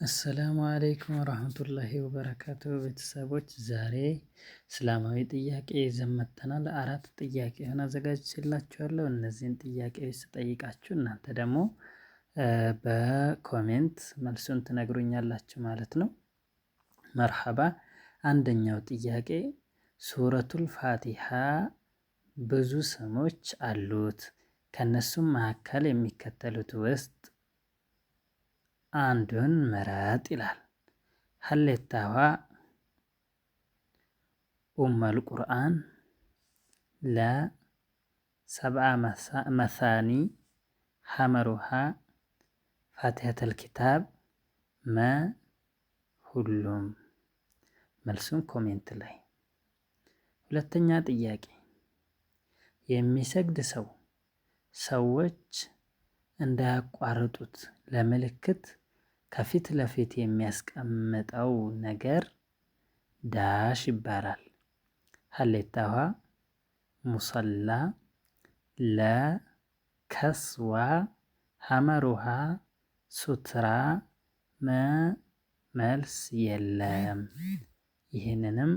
አሰላሙ አለይኩም ወራህመቱላሂ ወበረካቱ። ቤተሰቦች ዛሬ እስላማዊ ጥያቄ ይዘን መጥተናል። 4 ጥያቄውን አዘጋጅቼላችኋለሁ። እነዚህን ጥያቄዎች ስጠይቃችሁ እናንተ ደግሞ በኮሜንት መልሱን ትነግሩኛላችሁ ማለት ነው። መርሐባ። አንደኛው ጥያቄ ሱረቱል ፋቲሃ ብዙ ስሞች አሉት። ከነሱም መካከል የሚከተሉት ውስጥ አንዱን ምረጥ ይላል። ሀሌታዋ ኡመል ቁርአን፣ ለ ሰብአ መሳኒ፣ ሐመሩሃ ፋቲሀተል ኪታብ፣ መ ሁሉም። መልሱን ኮሜንት ላይ። ሁለተኛ ጥያቄ የሚሰግድ ሰው ሰዎች እንዳያቋርጡት ለምልክት ከፊት ለፊት የሚያስቀምጠው ነገር ዳሽ ይባላል። ሀሌታዋ ሙሰላ፣ ለ ከስዋ፣ ሐመሩሃ ሱትራ፣ መ መልስ የለም። ይህንንም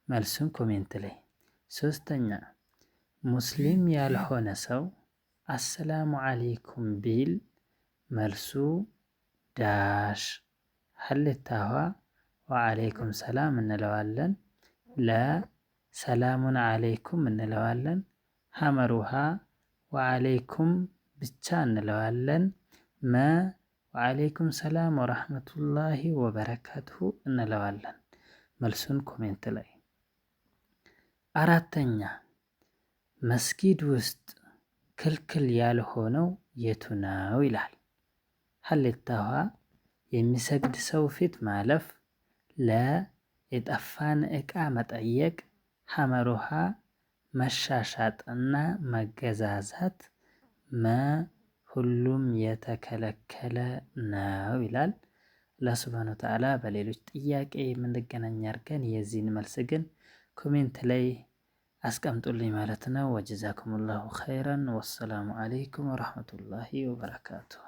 መልሱን ኮሜንት ላይ። ሶስተኛ ሙስሊም ያልሆነ ሰው አሰላሙ አለይኩም ቢል መልሱ ዳሽ። ሀሌታዋ ወአለይኩም ሰላም እንለዋለን። ለ ሰላሙን አለይኩም እንለዋለን። ሐመሩሃ ወአለይኩም ብቻ እንለዋለን። መ ወአለይኩም ሰላም ወራህመቱላሂ ወበረካቱሁ እንለዋለን። መልሱን ኮሜንት ላይ። አራተኛ መስጊድ ውስጥ ክልክል ያልሆነው የቱ ነው ይላል። ሀሌታዋ የሚሰግድ ሰው ፊት ማለፍ፣ ለ የጠፋን እቃ መጠየቅ፣ ሐመሩሃ መሻሻጥና መገዛዛት፣ መ ሁሉም የተከለከለ ነው ይላል። አላህ ሱብሃነሁ ወተዓላ በሌሎች ጥያቄ የምንገናኝ አድርገን የዚህን መልስ ግን ኮሜንት ላይ አስቀምጡልኝ ማለት ነው። ወጀዛኩሙላሁ ኸይረን። ወሰላሙ አለይኩም ወራህመቱላሂ ወበረካቱሁ።